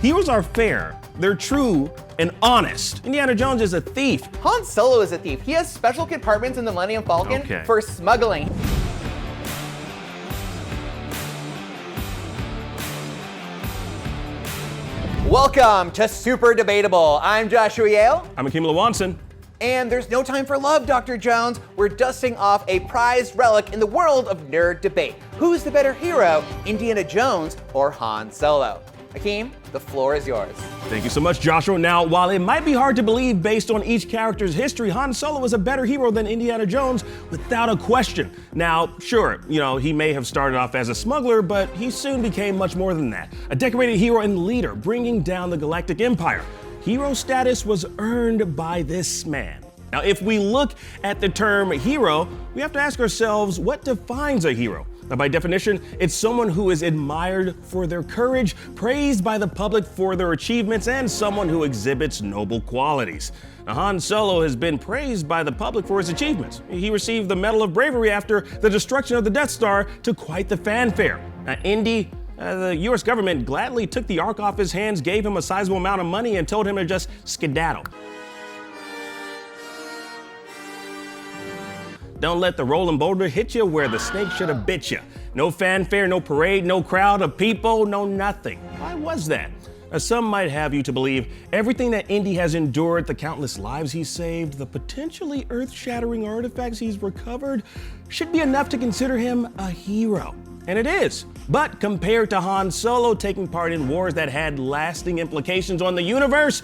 Heroes are fair, they're true, and honest. Indiana Jones is a thief. Han Solo is a thief. He has special compartments in the Millennium Falcon for smuggling. Welcome to Super Debatable. I'm Joshua Yale. I'm Akeem Joshua. And there's no time for love, Dr. Jones. We're dusting off a prized relic in the world of nerd debate. Who's the better hero, Indiana Jones or Han Solo? Akeem, the floor is yours. Thank you so much, Joshua. Now, while it might be hard to believe based on each character's history, Han Solo is a better hero than Indiana Jones without a question. Now, sure, he may have started off as a smuggler, but he soon became much more than that. A decorated hero and leader, bringing down the Galactic Empire. Hero status was earned by this man. Now, if we look at the term hero, we have to ask ourselves, what defines a hero? Now, by definition, it's someone who is admired for their courage, praised by the public for their achievements, and someone who exhibits noble qualities. Now, Han Solo has been praised by the public for his achievements. He received the Medal of Bravery after the destruction of the Death Star to quite the fanfare. Now, Indy, the US government gladly took the Ark off his hands, gave him a sizable amount of money, and told him to just skedaddle. Don't let the rolling boulder hit you where the snake should have bit you. No fanfare, no parade, no crowd of people, no nothing. Why was that? Some might have you to believe everything that Indy has endured, the countless lives he's saved, the potentially earth-shattering artifacts he's recovered, should be enough to consider him a hero. And it is. But compared to Han Solo taking part in wars that had lasting implications on the universe,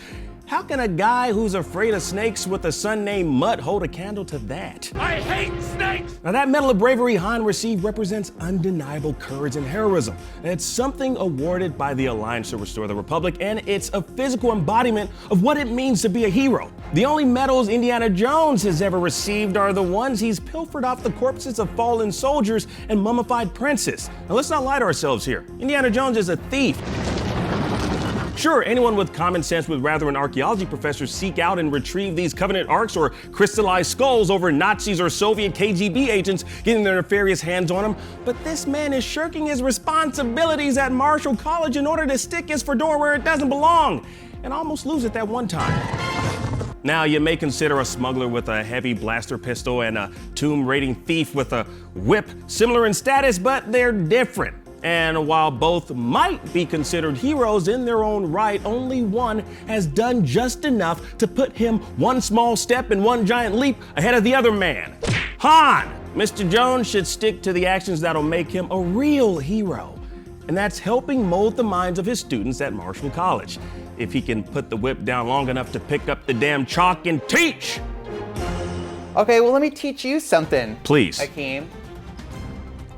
how can a guy who's afraid of snakes with a son named Mutt hold a candle to that? I hate snakes! Now, that Medal of Bravery Han received represents undeniable courage and heroism. And it's something awarded by the Alliance to Restore the Republic, and it's a physical embodiment of what it means to be a hero. The only medals Indiana Jones has ever received are the ones he's pilfered off the corpses of fallen soldiers and mummified princes. Now, let's not lie to ourselves here. Indiana Jones is a thief. Sure, anyone with common sense would rather an archaeology professor seek out and retrieve these Covenant Arks or crystallized skulls over Nazis or Soviet KGB agents getting their nefarious hands on them, but this man is shirking his responsibilities at Marshall College in order to stick his fedora where it doesn't belong, and almost lose it that one time. Now, you may consider a smuggler with a heavy blaster pistol and a tomb-raiding thief with a whip similar in status, but they're different. And while both might be considered heroes in their own right, only one has done just enough to put him one small step and one giant leap ahead of the other man. Han! Mr. Jones should stick to the actions that'll make him a real hero. And that's helping mold the minds of his students at Marshall College. If he can put the whip down long enough to pick up the damn chalk and teach! Okay, well, let me teach you something. Please. Akeem.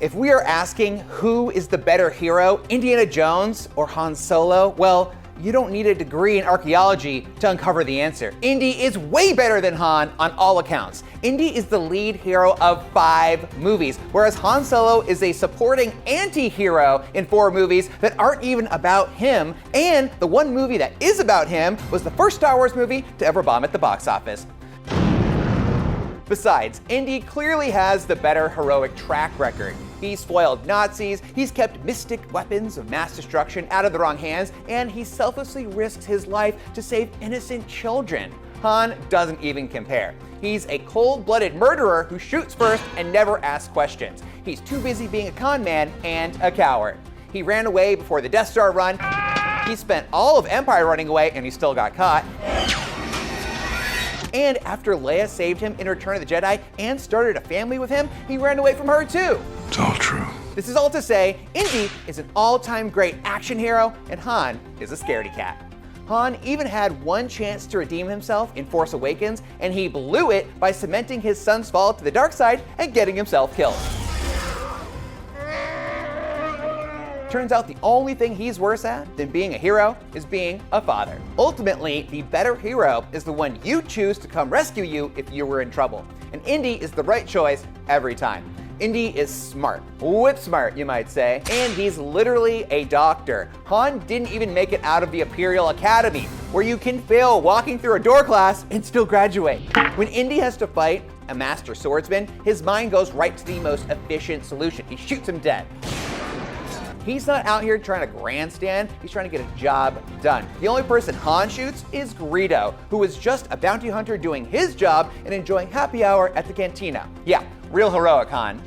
If we are asking who is the better hero, Indiana Jones or Han Solo, well, you don't need a degree in archaeology to uncover the answer. Indy is way better than Han on all accounts. Indy is the lead hero of 5 movies, whereas Han Solo is a supporting anti-hero in 4 movies that aren't even about him, and the one movie that is about him was the first Star Wars movie to ever bomb at the box office. Besides, Indy clearly has the better heroic track record. He's foiled Nazis, he's kept mystic weapons of mass destruction out of the wrong hands, and he selflessly risks his life to save innocent children. Han doesn't even compare. He's a cold-blooded murderer who shoots first and never asks questions. He's too busy being a con man and a coward. He ran away before the Death Star run. He spent all of Empire running away and he still got caught. And after Leia saved him in Return of the Jedi and started a family with him, he ran away from her too. It's all true. This is all to say, Indy is an all-time great action hero, and Han is a scaredy cat. Han even had one chance to redeem himself in Force Awakens, and he blew it by cementing his son's fall to the dark side and getting himself killed. Turns out the only thing he's worse at than being a hero is being a father. Ultimately, the better hero is the one you choose to come rescue you if you were in trouble. And Indy is the right choice every time. Indy is smart, whip smart, you might say, and he's literally a doctor. Han didn't even make it out of the Imperial Academy, where you can fail walking through a door class and still graduate. When Indy has to fight a master swordsman, his mind goes right to the most efficient solution. He shoots him dead. He's not out here trying to grandstand, he's trying to get a job done. The only person Han shoots is Greedo, who is just a bounty hunter doing his job and enjoying happy hour at the cantina. Yeah, real heroic, Han.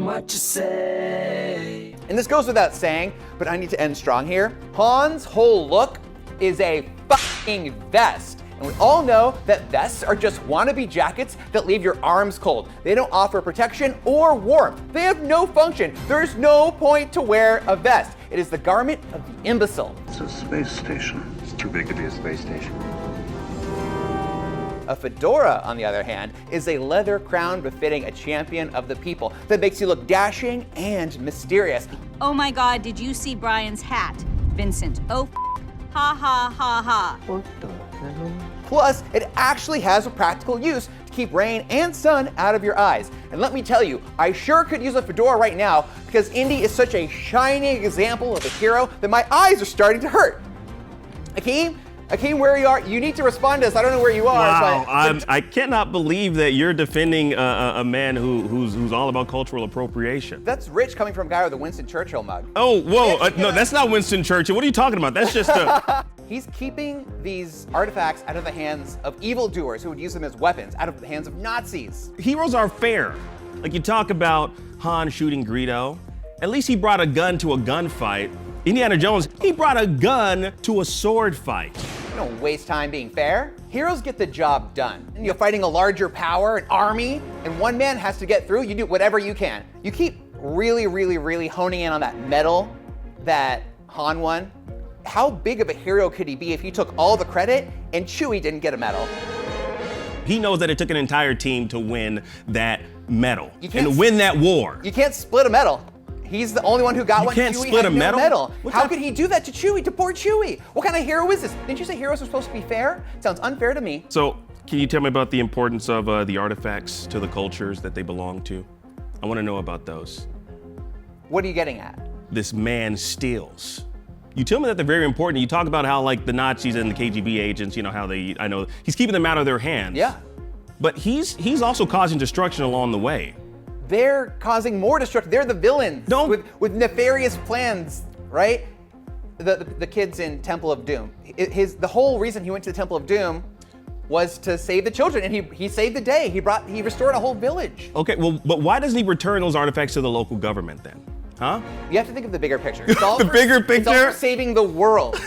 What you say? And this goes without saying, but I need to end strong here. Han's whole look is a fucking vest. And we all know that vests are just wannabe jackets that leave your arms cold. They don't offer protection or warmth. They have no function. There's no point to wear a vest. It is the garment of the imbecile. It's a space station. It's too big to be a space station. A fedora, on the other hand, is a leather crown befitting a champion of the people that makes you look dashing and mysterious. Oh my God, did you see Brian's hat? Vincent, oh, ha ha ha ha. What the hell? Plus, it actually has a practical use to keep rain and sun out of your eyes. And let me tell you, I sure could use a fedora right now because Indy is such a shining example of a hero that my eyes are starting to hurt. Akeem, where you are, you need to respond to this. I don't know where you are. Wow, but I cannot believe that you're defending a man who's all about cultural appropriation. that's rich coming from a guy with a Winston Churchill mug. Oh, whoa, no, that's not Winston Churchill. What are you talking about? That's just a... He's keeping these artifacts out of the hands of evildoers who would use them as weapons, out of the hands of Nazis. Heroes are fair. Like you talk about Han shooting Greedo. At least he brought a gun to a gunfight. Indiana Jones, he brought a gun to a sword fight. You don't waste time being fair. Heroes get the job done. And you're fighting a larger power, an army, and one man has to get through. You do whatever you can. You keep really honing in on that medal that Han won. How big of a hero could he be if he took all the credit and Chewie didn't get a medal? He knows that it took an entire team to win that medal can't and win that war. You can't split a medal. He's the only one who got You one. can't Chewie split had a no medal? How could he do that to Chewie, to poor Chewie? What kind of hero is this? Didn't you say heroes are supposed to be fair? Sounds unfair to me. So, can you tell me about the importance of the artifacts to the cultures that they belong to? I want to know about those. What are you getting at? This man steals. You tell me that they're very important. You talk about how like the Nazis and the KGB agents, you know, how I know he's keeping them out of their hands. Yeah. But he's also causing destruction along the way. They're causing more destruction. They're the villains with nefarious plans, right? The kids in Temple of Doom. The whole reason he went to the Temple of Doom was to save the children, and he saved the day. He restored a whole village. Okay, well, but why doesn't he return those artifacts to the local government then? Huh? You have to think of the bigger picture. It's all The bigger It's all picture? for saving the world,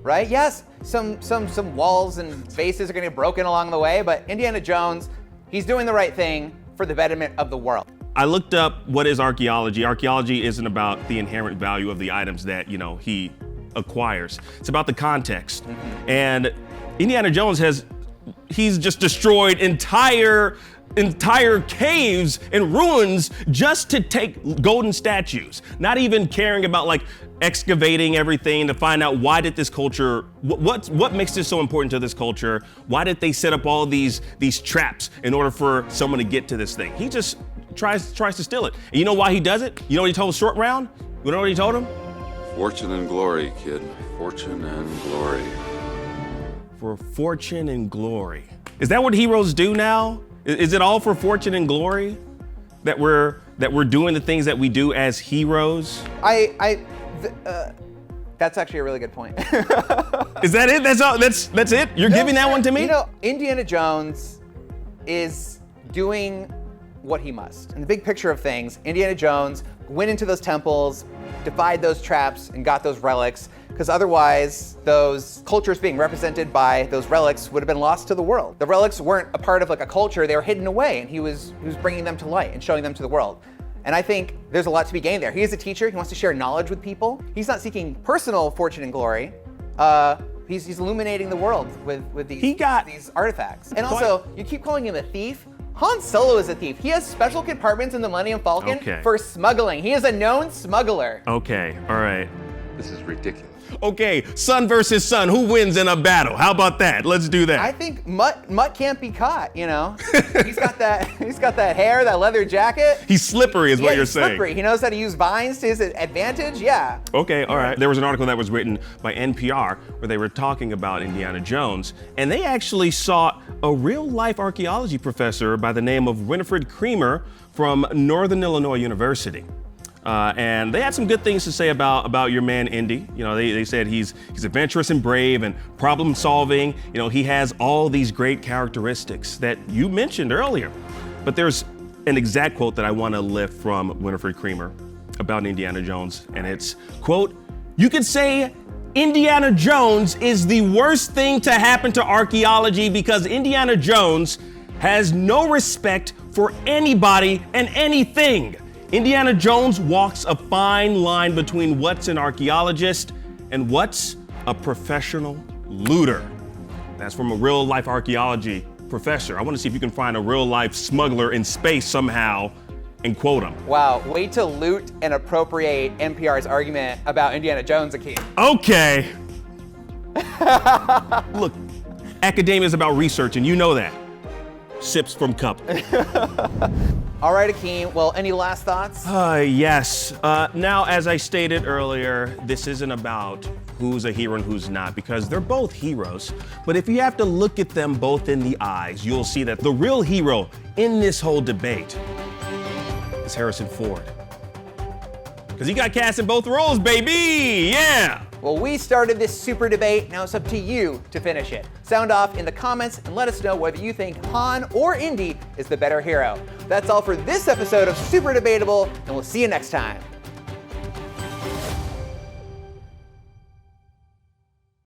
right? Yes, some walls and bases are gonna get broken along the way, but Indiana Jones, he's doing the right thing for the betterment of the world. I looked up what is archaeology. Archaeology isn't about the inherent value of the items that, you know, he acquires. It's about the context. And Indiana Jones he's just destroyed entire caves and ruins just to take golden statues, not even caring about like excavating everything to find out why did this culture, what makes this so important to this culture? Why did they set up all these traps in order for someone to get to this thing? He just tries to steal it. And you know why he does it? You know what he told Short Round? You know what he told him? Fortune and glory, kid. Fortune and glory. For fortune and glory. Is that what heroes do now? Is it all for fortune and glory that we're doing the things that we do as heroes? That's actually a really good point. Is that it? That's all. That's it. You're giving that one to me? You know, Indiana Jones is doing what he must. In the big picture of things, Indiana Jones went into those temples, defied those traps, and got those relics, because otherwise those cultures being represented by those relics would have been lost to the world. The relics weren't a part of like a culture, they were hidden away, and he was bringing them to light and showing them to the world. And I think there's a lot to be gained there. He is a teacher, he wants to share knowledge with people. He's not seeking personal fortune and glory. He's illuminating the world with these artifacts. And also, you keep calling him a thief. Han Solo is a thief. He has special compartments in the Millennium Falcon for smuggling. He is a known smuggler. Okay, all right. This is ridiculous. Okay, son versus son, who wins in a battle? How about that? Let's do that. I think Mutt can't be caught, you know? He's got that hair, that leather jacket. He's slippery is what you're saying. Slippery. He knows how to use vines to his advantage, yeah. Okay, all right. There was an article that was written by NPR where they were talking about Indiana Jones, and they actually sought a real-life archaeology professor by the name of Winifred Creamer from Northern Illinois University. And they had some good things to say about your man Indy. You know, they said he's adventurous and brave and problem solving. You know, he has all these great characteristics that you mentioned earlier. But there's an exact quote that I want to lift from Winifred Creamer about Indiana Jones, and it's, quote, "You could say Indiana Jones is the worst thing to happen to archaeology because Indiana Jones has no respect for anybody and anything. Indiana Jones walks a fine line between what's an archaeologist and what's a professional looter." That's from a real life archaeology professor. I want to see if you can find a real life smuggler in space somehow and quote him. Wow, way to loot and appropriate NPR's argument about Indiana Jones, Akeem. Okay. Look, academia is about research, and you know that. Sips from cup. All right, Akeem, well, any last thoughts? Yes. Now, as I stated earlier, this isn't about who's a hero and who's not, because they're both heroes. But if you have to look at them both in the eyes, you'll see that the real hero in this whole debate is Harrison Ford. Because he got cast in both roles, baby! Yeah! Well, we started this super debate. Now it's up to you to finish it. Sound off in the comments and let us know whether you think Han or Indy is the better hero. That's all for this episode of Super Debatable, and we'll see you next time.